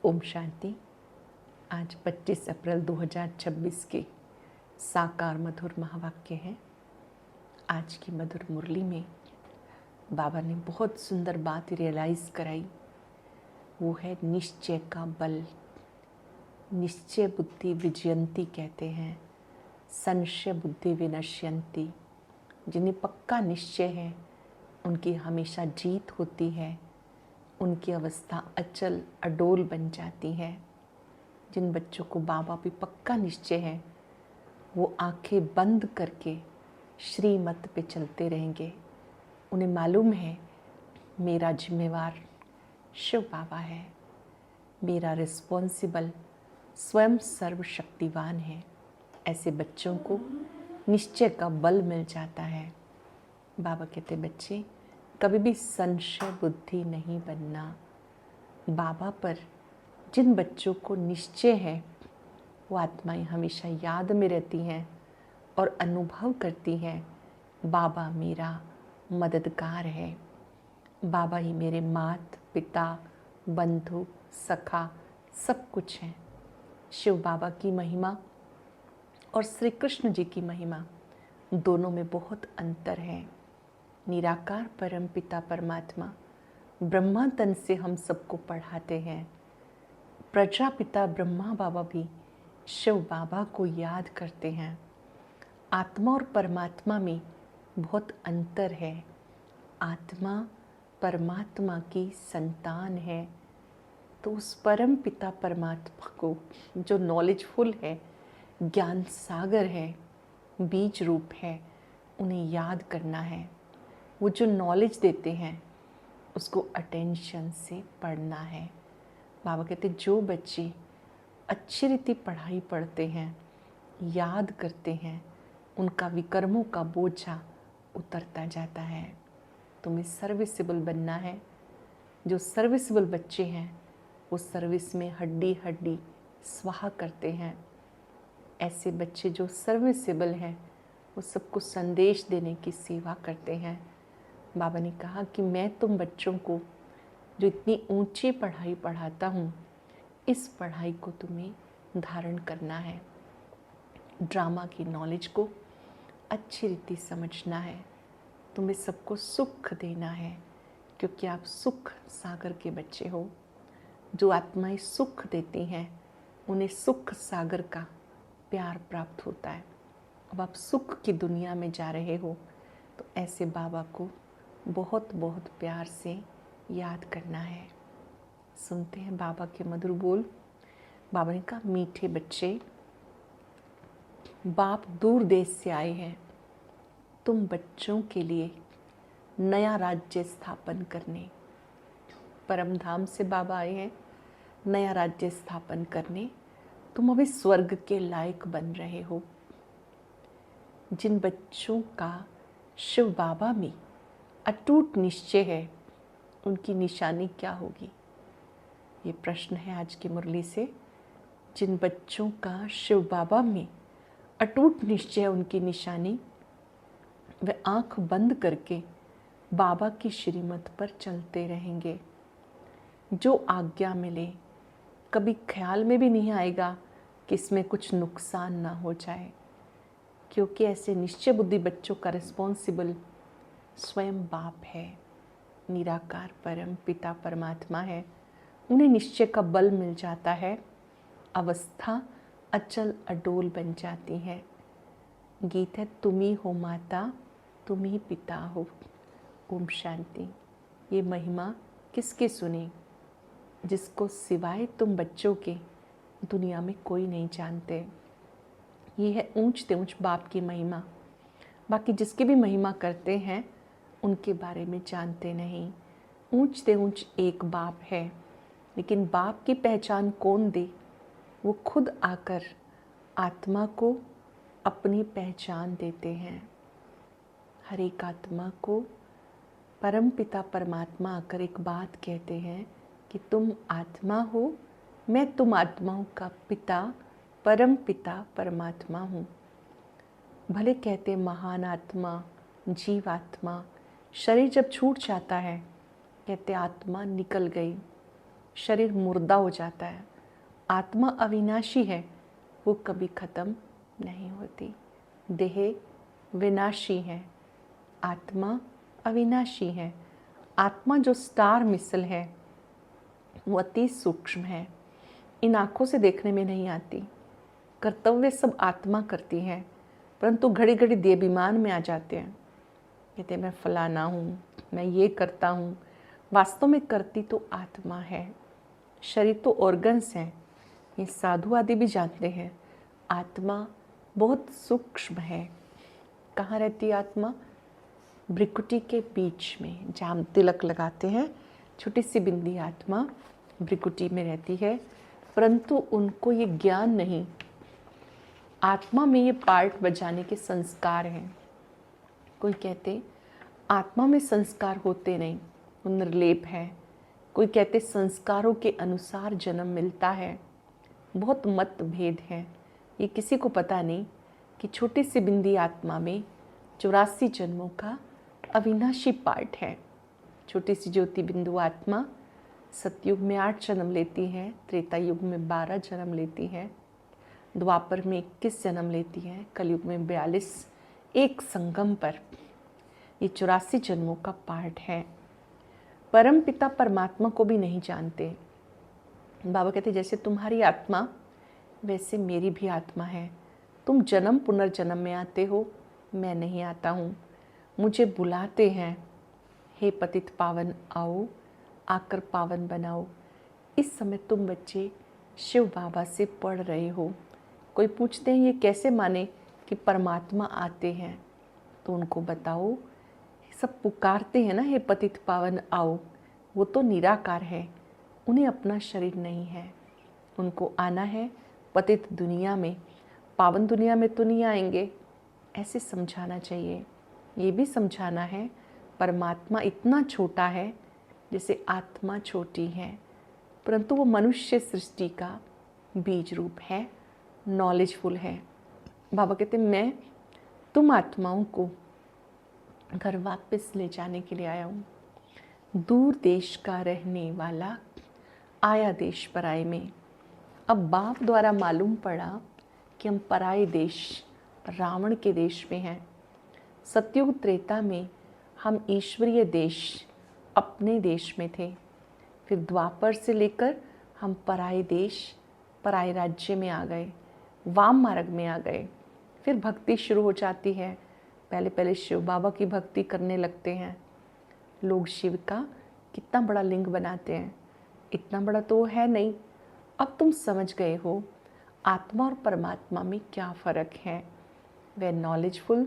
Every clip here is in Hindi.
ओम शांति। आज 25 अप्रैल 2026 के साकार मधुर महावाक्य हैं। आज की मधुर मुरली में बाबा ने बहुत सुंदर बात रियलाइज़ कराई। वो है निश्चय का बल। निश्चय बुद्धि विजयंती कहते हैं, संशय बुद्धि विनश्यंती। जिन्हें पक्का निश्चय है उनकी हमेशा जीत होती है, उनकी अवस्था अचल अडोल बन जाती है। जिन बच्चों को बाबा पे पक्का निश्चय है वो आंखें बंद करके श्रीमत पे चलते रहेंगे। उन्हें मालूम है मेरा जिम्मेवार शिव बाबा है, मेरा रिस्पॉन्सिबल स्वयं सर्वशक्तिवान है। ऐसे बच्चों को निश्चय का बल मिल जाता है। बाबा कहते बच्चे कभी भी संशय बुद्धि नहीं बनना। बाबा पर जिन बच्चों को निश्चय है वो आत्माएं हमेशा याद में रहती हैं और अनुभव करती हैं, बाबा मेरा मददगार है, बाबा ही मेरे माता पिता बंधु सखा सब कुछ है। शिव बाबा की महिमा और श्री कृष्ण जी की महिमा दोनों में बहुत अंतर है। निराकार परम पिता परमात्मा ब्रह्मा तन से हम सबको पढ़ाते हैं। प्रजापिता ब्रह्मा बाबा भी शिव बाबा को याद करते हैं। आत्मा और परमात्मा में बहुत अंतर है। आत्मा परमात्मा की संतान है, तो उस परम पिता परमात्मा को जो नॉलेजफुल है, ज्ञान सागर है, बीज रूप है, उन्हें याद करना है। वो जो नॉलेज देते हैं उसको अटेंशन से पढ़ना है। बाबा कहते जो बच्चे अच्छी रीति पढ़ाई पढ़ते हैं, याद करते हैं, उनका विकर्मों का बोझा उतरता जाता है। तुम्हें सर्विसेबल बनना है। जो सर्विसेबल बच्चे हैं वो सर्विस में हड्डी हड्डी स्वाहा करते हैं। ऐसे बच्चे जो सर्विसेबल हैं वो सबको संदेश देने की सेवा करते हैं। बाबा ने कहा कि मैं तुम बच्चों को जो इतनी ऊंची पढ़ाई पढ़ाता हूँ, इस पढ़ाई को तुम्हें धारण करना है। ड्रामा की नॉलेज को अच्छी रीति समझना है। तुम्हें सबको सुख देना है, क्योंकि आप सुख सागर के बच्चे हो। जो आत्माएं सुख देती हैं उन्हें सुख सागर का प्यार प्राप्त होता है। अब आप सुख की दुनिया में जा रहे हो तो ऐसे बाबा को बहुत बहुत प्यार से याद करना है। सुनते हैं बाबा के मधुर बोल। बाबा ने कहा मीठे बच्चे, बाप दूर देश से आए हैं तुम बच्चों के लिए नया राज्य स्थापन करने। परम धाम से बाबा आए हैं नया राज्य स्थापन करने। तुम अभी स्वर्ग के लायक बन रहे हो। जिन बच्चों का शिव बाबा में अटूट निश्चय है उनकी निशानी क्या होगी? ये प्रश्न है आज की मुरली से। जिन बच्चों का शिव बाबा में अटूट निश्चय है उनकी निशानी, वे आंख बंद करके बाबा की श्रीमत पर चलते रहेंगे। जो आज्ञा मिले कभी ख्याल में भी नहीं आएगा कि इसमें कुछ नुकसान ना हो जाए, क्योंकि ऐसे निश्चय बुद्धि बच्चों का रिस्पॉन्सिबल स्वयं बाप है। निराकार परम पिता परमात्मा है। उन्हें निश्चय का बल मिल जाता है, अवस्था अचल अडोल बन जाती है। गीत है तुम ही हो माता तुम ही पिता हो। ओम शांति। ये महिमा किसके सुने? जिसको सिवाय तुम बच्चों के दुनिया में कोई नहीं जानते। ये है ऊंच ऊंच बाप की महिमा। बाकी जिसकी भी महिमा करते हैं उनके बारे में जानते नहीं। ऊंच से ऊंच एक बाप है, लेकिन बाप की पहचान कौन दे? वो खुद आकर आत्मा को अपनी पहचान देते हैं। हर एक आत्मा को परम पिता परमात्मा आकर एक बात कहते हैं कि तुम आत्मा हो, मैं तुम आत्माओं का पिता परम पिता परमात्मा हूँ। भले कहते महान आत्मा जीवात्मा, शरीर जब छूट जाता है कहते आत्मा निकल गई, शरीर मुर्दा हो जाता है। आत्मा अविनाशी है, वो कभी खत्म नहीं होती। देह विनाशी है, आत्मा अविनाशी है। आत्मा जो स्टार मिसल है वो अति सूक्ष्म है, इन आँखों से देखने में नहीं आती। कर्तव्य सब आत्मा करती है, परंतु घड़ी घड़ी देहाभिमान में आ जाते हैं। कहते मैं फलाना हूँ, मैं ये करता हूँ। वास्तव में करती तो आत्मा है। शरीर तो ऑर्गन्स हैं, ये साधु आदि भी जानते हैं। आत्मा बहुत सूक्ष्म है। कहाँ रहती है आत्मा? भ्रिकुटी के बीच में, जहाँ हम तिलक लगाते हैं, छोटी सी बिंदी आत्मा भ्रिकुटी में रहती है, परंतु उनको ये ज्ञान नहीं। आत्मा में ये पार्ट बजाने के संस्कार हैं। कोई कहते आत्मा में संस्कार होते नहीं, वो निर्लेप है। कोई कहते संस्कारों के अनुसार जन्म मिलता है। बहुत मतभेद है, ये किसी को पता नहीं कि छोटी सी बिंदी आत्मा में 84 जन्मों का अविनाशी पार्ट है। छोटी सी ज्योति बिंदु आत्मा सतयुग में 8 जन्म लेती है, त्रेता युग में 12 जन्म लेती है, द्वापर में 21 जन्म लेती है, कलयुग में 42, एक संगम पर ये 84 जन्मों का पार्ट है। परम पिता परमात्मा को भी नहीं जानते। बाबा कहते जैसे तुम्हारी आत्मा वैसे मेरी भी आत्मा है। तुम जन्म पुनर्जन्म में आते हो, मैं नहीं आता हूँ। मुझे बुलाते हैं, हे पतित पावन आओ, आकर पावन बनाओ। इस समय तुम बच्चे शिव बाबा से पढ़ रहे हो। कोई पूछते हैं ये कैसे माने कि परमात्मा आते हैं, तो उनको बताओ सब पुकारते हैं ना, हे पतित पावन आओ, वो तो निराकार है, उन्हें अपना शरीर नहीं है। उनको आना है पतित दुनिया में, पावन दुनिया में तो नहीं आएंगे। ऐसे समझाना चाहिए। ये भी समझाना है परमात्मा इतना छोटा है जैसे आत्मा छोटी है, परंतु वो मनुष्य सृष्टि का बीज रूप है, नॉलेजफुल है। बाबा कहते मैं तुम आत्माओं को घर वापस ले जाने के लिए आया हूँ। दूर देश का रहने वाला आया देश पराए में। अब बाप द्वारा मालूम पड़ा कि हम पराए देश रावण के देश में हैं। सतयुग त्रेता में हम ईश्वरीय देश अपने देश में थे, फिर द्वापर से लेकर हम पराए देश पराए राज्य में आ गए, वाम मार्ग में आ गए। फिर भक्ति शुरू हो जाती है। पहले पहले शिव बाबा की भक्ति करने लगते हैं लोग। शिव का कितना बड़ा लिंग बनाते हैं, इतना बड़ा तो है नहीं। अब तुम समझ गए हो आत्मा और परमात्मा में क्या फ़र्क है। वह नॉलेजफुल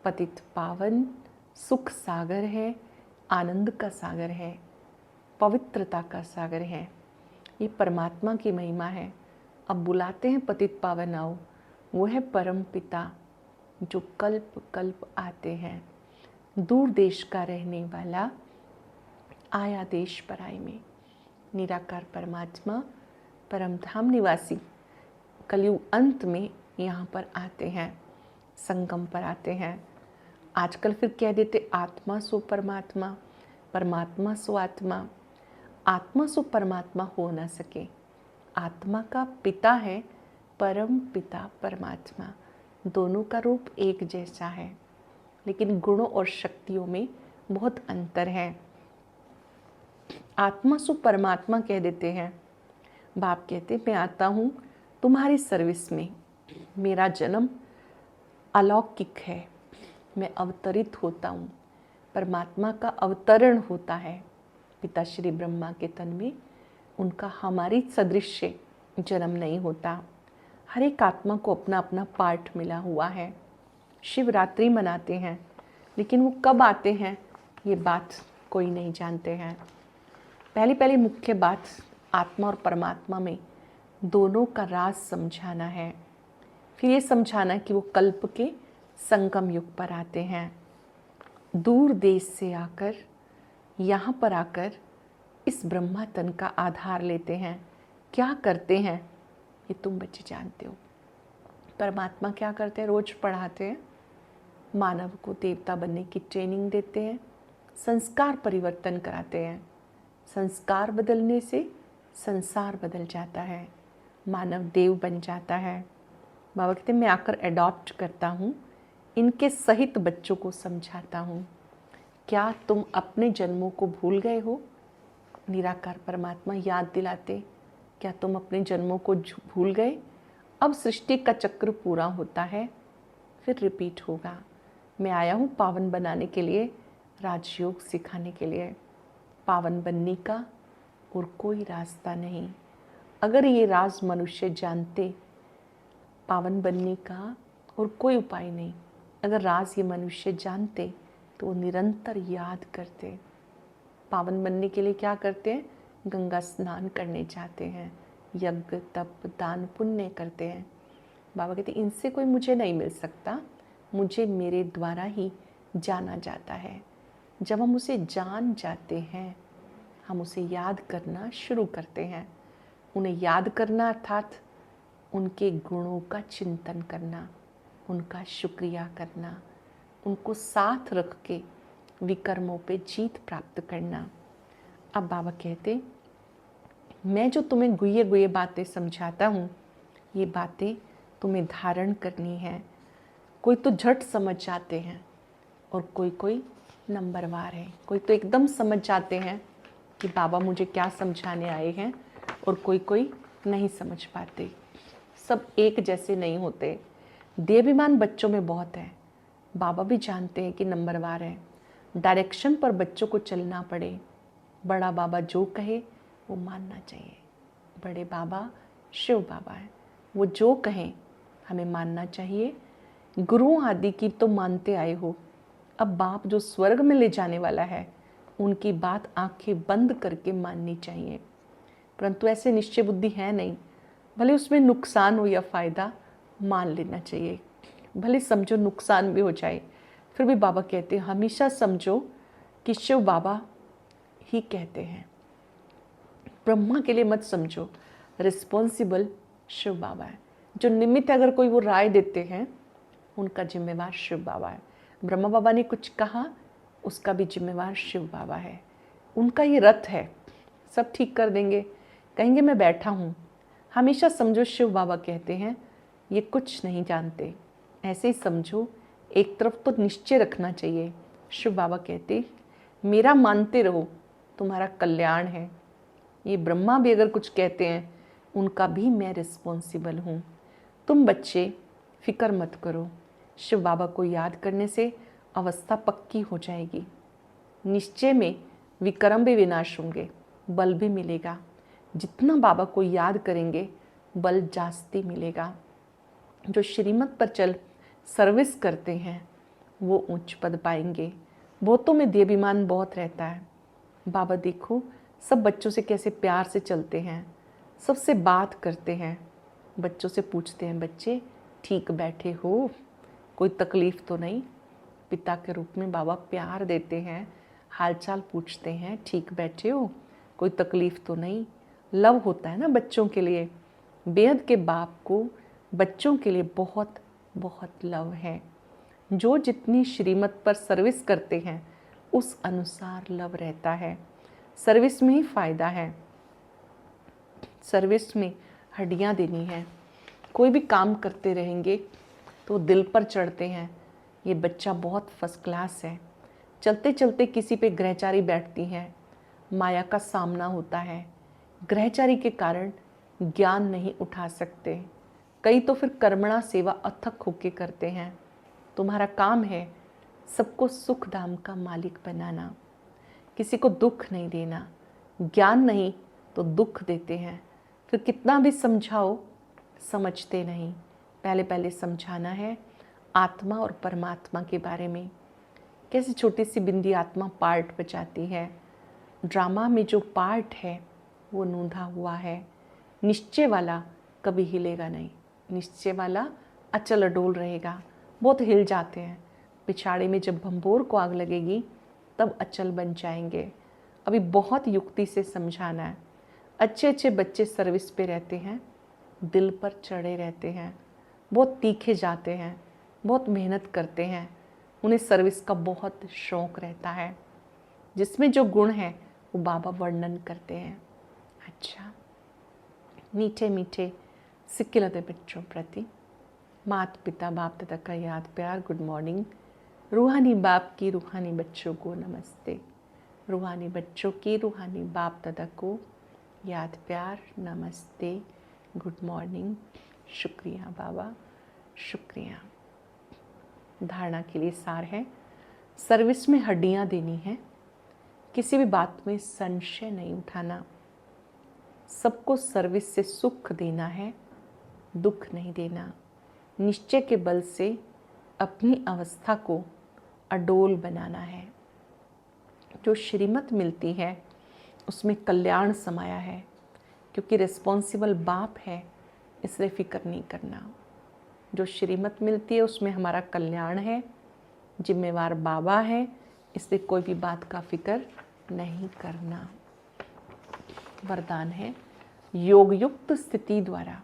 पतित पावन सुख सागर है, आनंद का सागर है, पवित्रता का सागर है। ये परमात्मा की महिमा है। अब बुलाते हैं पतित पावन आओ, वो है परम पिता जो कल्प कल्प आते हैं। दूर देश का रहने वाला आया देश पराई में। निराकार परमात्मा परम धाम निवासी कलयुग अंत में यहाँ पर आते हैं, संगम पर आते हैं। आजकल फिर कह देते आत्मा सो परमात्मा, परमात्मा सो आत्मा। आत्मा सो परमात्मा हो ना सके। आत्मा का पिता है परम पिता परमात्मा। दोनों का रूप एक जैसा है, लेकिन गुणों और शक्तियों में बहुत अंतर है। आत्मा सो परमात्मा कह देते हैं। बाप कहते मैं आता हूँ तुम्हारी सर्विस में। मेरा जन्म अलौकिक है, मैं अवतरित होता हूँ। परमात्मा का अवतरण होता है पिता श्री ब्रह्मा के तन में। उनका हमारी सदृश्य जन्म नहीं होता। हर एक आत्मा को अपना अपना पार्ट मिला हुआ है। शिवरात्रि मनाते हैं, लेकिन वो कब आते हैं ये बात कोई नहीं जानते हैं। पहली पहली मुख्य बात आत्मा और परमात्मा में दोनों का राज समझाना है। फिर ये समझाना कि वो कल्प के संगम युग पर आते हैं। दूर देश से आकर यहाँ पर आकर इस ब्रह्मा तन का आधार लेते हैं। क्या करते हैं ये तुम बच्चे जानते हो। परमात्मा क्या करते हैं? रोज पढ़ाते हैं, मानव को देवता बनने की ट्रेनिंग देते हैं, संस्कार परिवर्तन कराते हैं। संस्कार बदलने से संसार बदल जाता है, मानव देव बन जाता है। बाबा कहते मैं आकर एडॉप्ट करता हूँ, इनके सहित बच्चों को समझाता हूँ। क्या तुम अपने जन्मों को भूल गए हो? निराकार परमात्मा याद दिलाते, क्या तुम अपने जन्मों को भूल गए? अब सृष्टि का चक्र पूरा होता है, फिर रिपीट होगा। मैं आया हूँ पावन बनाने के लिए, राजयोग सिखाने के लिए। पावन बनने का और कोई रास्ता नहीं। अगर ये राज मनुष्य जानते, पावन बनने का और कोई उपाय नहीं, अगर राज ये मनुष्य जानते तो वो निरंतर याद करते। पावन बनने के लिए क्या करते हैं? गंगा स्नान करने जाते हैं, यज्ञ तप दान पुण्य करते हैं। बाबा कहते इनसे कोई मुझे नहीं मिल सकता, मुझे मेरे द्वारा ही जाना जाता है। जब हम उसे जान जाते हैं, हम उसे याद करना शुरू करते हैं। उन्हें याद करना अर्थात उनके गुणों का चिंतन करना, उनका शुक्रिया करना, उनको साथ रख के विकर्मों पे जीत प्राप्त करना। अब बाबा कहते मैं जो तुम्हें गुये गुये बातें समझाता हूँ, ये बातें तुम्हें धारण करनी है। कोई तो झट समझ जाते हैं और कोई नंबरवार है। कोई तो एकदम समझ जाते हैं कि बाबा मुझे क्या समझाने आए हैं, और कोई नहीं समझ पाते। सब एक जैसे नहीं होते। देवाभिमान बच्चों में बहुत है। बाबा भी जानते हैं कि नंबरवार है। डायरेक्शन पर बच्चों को चलना पड़े। बड़ा बाबा जो कहे वो मानना चाहिए। बड़े बाबा शिव बाबा है, वो जो कहें हमें मानना चाहिए। गुरु आदि की तो मानते आए हो, अब बाप जो स्वर्ग में ले जाने वाला है उनकी बात आंखें बंद करके माननी चाहिए। परंतु ऐसे निश्चय बुद्धि है नहीं, भले उसमें नुकसान हो या फ़ायदा मान लेना चाहिए। भले समझो नुकसान भी हो जाए, फिर भी बाबा कहते हैं हमेशा समझो कि शिव बाबा ही कहते हैं। ब्रह्मा के लिए मत समझो, रिस्पॉन्सिबल शिव बाबा है। जो निमित्त अगर कोई वो राय देते हैं, उनका जिम्मेवार शिव बाबा है। ब्रह्मा बाबा ने कुछ कहा, उसका भी जिम्मेवार शिव बाबा है। उनका ये रथ है, सब ठीक कर देंगे। कहेंगे मैं बैठा हूँ। हमेशा समझो शिव बाबा कहते हैं ये कुछ नहीं जानते, ऐसे ही समझो। एक तरफ तो निश्चय रखना चाहिए। शिव बाबा कहते मेरा मानते रहो, तुम्हारा कल्याण है। ये ब्रह्मा भी अगर कुछ कहते हैं, उनका भी मैं रिस्पॉन्सिबल हूँ। तुम बच्चे फिक्र मत करो, शिव बाबा को याद करने से अवस्था पक्की हो जाएगी। निश्चय में विक्रम भी विनाश होंगे, बल भी मिलेगा। जितना बाबा को याद करेंगे बल जास्ती मिलेगा। जो श्रीमत पर चल सर्विस करते हैं वो उच्च पद पाएंगे। बहुतों में देवाभिमान बहुत रहता है। बाबा देखो सब बच्चों से कैसे प्यार से चलते हैं, सबसे बात करते हैं। बच्चों से पूछते हैं बच्चे ठीक बैठे हो, कोई तकलीफ़ तो नहीं। पिता के रूप में बाबा प्यार देते हैं, हालचाल पूछते हैं ठीक बैठे हो, कोई तकलीफ़ तो नहीं। लव होता है ना बच्चों के लिए। बेहद के बाप को बच्चों के लिए बहुत बहुत लव है। जो जितनी श्रीमत पर सर्विस करते हैं उस अनुसार लव रहता है। सर्विस में ही फ़ायदा है। सर्विस में हड्डियाँ देनी है। कोई भी काम करते रहेंगे तो दिल पर चढ़ते हैं। ये बच्चा बहुत फर्स्ट क्लास है। चलते चलते किसी पे ग्रहचारी बैठती हैं, माया का सामना होता है। ग्रहचारी के कारण ज्ञान नहीं उठा सकते। कई तो फिर कर्मणा सेवा अथक होके करते हैं। तुम्हारा काम है सबको सुख धाम का मालिक बनाना, किसी को दुख नहीं देना। ज्ञान नहीं तो दुख देते हैं, फिर कितना भी समझाओ समझते नहीं। पहले पहले समझाना है आत्मा और परमात्मा के बारे में। कैसे छोटी सी बिंदी आत्मा पार्ट बजाती है। ड्रामा में जो पार्ट है वो नूंधा हुआ है। निश्चय वाला कभी हिलेगा नहीं, निश्चय वाला अचल अडोल रहेगा। बहुत हिल जाते हैं। पिछाड़े में जब भंबोर को आग लगेगी तब अचल बन जाएंगे। अभी बहुत युक्ति से समझाना है। अच्छे अच्छे बच्चे सर्विस पे रहते हैं, दिल पर चढ़े रहते हैं, बहुत तीखे जाते हैं, बहुत मेहनत करते हैं। उन्हें सर्विस का बहुत शौक़ रहता है। जिसमें जो गुण है वो बाबा वर्णन करते हैं। अच्छा। मीठे मीठे सिक्किलते बच्चों प्रति माता पिता बाप दादा का याद प्यार गुड मॉर्निंग। रूहानी बाप की रूहानी बच्चों को नमस्ते। रूहानी बच्चों की रूहानी बाप दादा को याद प्यार नमस्ते गुड मॉर्निंग। शुक्रिया बाबा, शुक्रिया। धारणा के लिए सार है, सर्विस में हड्डियां देनी है, किसी भी बात में संशय नहीं उठाना, सबको सर्विस से सुख देना है, दुख नहीं देना, निश्चय के बल से अपनी अवस्था को अडोल बनाना है। जो श्रीमत मिलती है उसमें कल्याण समाया है, क्योंकि रिस्पॉन्सिबल बाप है, इसलिए फिक्र नहीं करना। जो श्रीमत मिलती है उसमें हमारा कल्याण है, जिम्मेवार बाबा है, इसलिए कोई भी बात का फिक्र नहीं करना। वरदान है, योग युक्त स्थिति द्वारा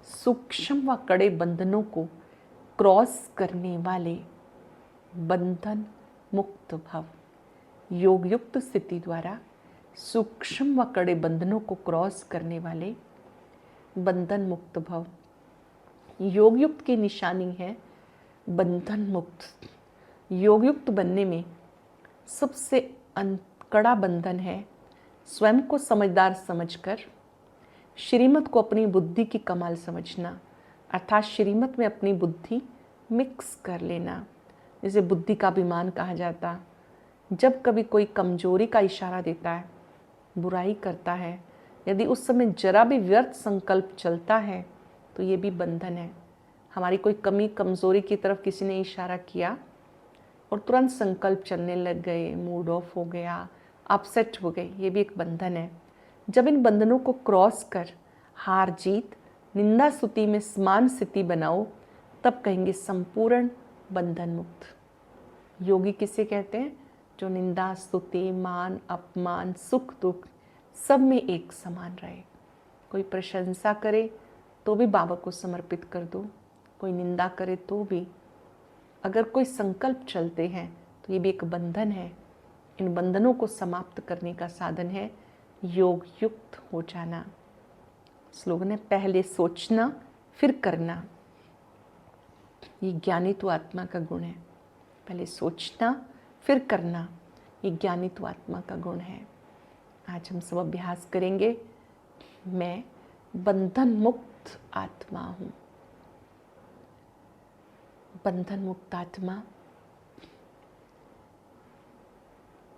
सूक्ष्म व कड़े बंधनों को क्रॉस करने वाले बंधन मुक्त भव। योग युक्त स्थिति द्वारा सूक्ष्म व कड़े बंधनों को क्रॉस करने वाले बंधन मुक्त भव। योग युक्त की निशानी है बंधन मुक्त। योग युक्त बनने में सबसे कड़ा बंधन है स्वयं को समझदार समझकर श्रीमत को अपनी बुद्धि की कमाल समझना, अर्थात श्रीमत में अपनी बुद्धि मिक्स कर लेना, जिसे बुद्धि का अभिमान कहा जाता। जब कभी कोई कमजोरी का इशारा देता है, बुराई करता है, यदि उस समय जरा भी व्यर्थ संकल्प चलता है तो ये भी बंधन है। हमारी कोई कमी कमजोरी की तरफ किसी ने इशारा किया और तुरंत संकल्प चलने लग गए, मूड ऑफ हो गया, अपसेट हो गए, ये भी एक बंधन है। जब इन बंधनों को क्रॉस कर हार जीत निंदा स्तुति में समान स्थिति बनाओ, तब कहेंगे संपूर्ण बंधन मुक्त। योगी किसे कहते हैं? जो निंदा स्तुति मान अपमान सुख दुख सब में एक समान रहे। कोई प्रशंसा करे तो भी बाबा को समर्पित कर दो, कोई निंदा करे तो भी। अगर कोई संकल्प चलते हैं तो ये भी एक बंधन है। इन बंधनों को समाप्त करने का साधन है योग युक्त हो जाना। स्लोगन है, पहले सोचना फिर करना। ये ज्ञानित्व आत्मा का गुण है। पहले सोचना फिर करना, ये ज्ञानित्व आत्मा का गुण है। आज हम सब अभ्यास करेंगे। मैं बंधन मुक्त आत्मा हूँ। बंधन मुक्त आत्मा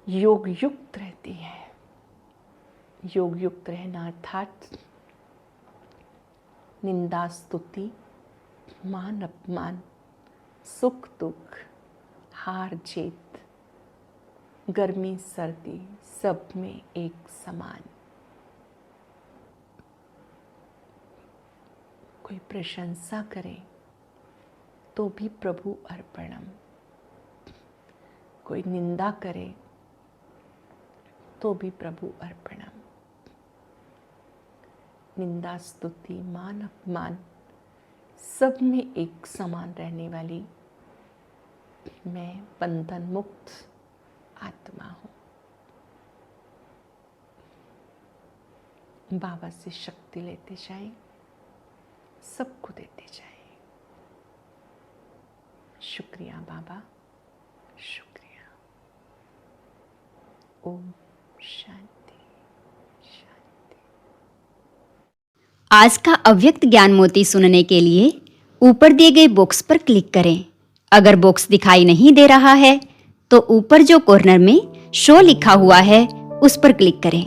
योग युक्त रहती है। योग युक्त रहना अर्थात निंदा स्तुति मान अपमान सुख दुख हार जीत गर्मी सर्दी सब में एक समान। कोई प्रशंसा करे तो भी प्रभु अर्पणम, कोई निंदा करे तो भी प्रभु अर्पणम। निंदा स्तुति मान अपमान सब में एक समान रहने वाली मैं बंधन मुक्त आत्मा हूँ। बाबा से शक्ति लेते जाएं, सबको देते जाएं। शुक्रिया बाबा, शुक्रिया। ओम शांति शांति। आज का अव्यक्त ज्ञान मोती सुनने के लिए ऊपर दिए गए बॉक्स पर क्लिक करें। अगर बॉक्स दिखाई नहीं दे रहा है तो ऊपर जो कॉर्नर में शो लिखा हुआ है उस पर क्लिक करें।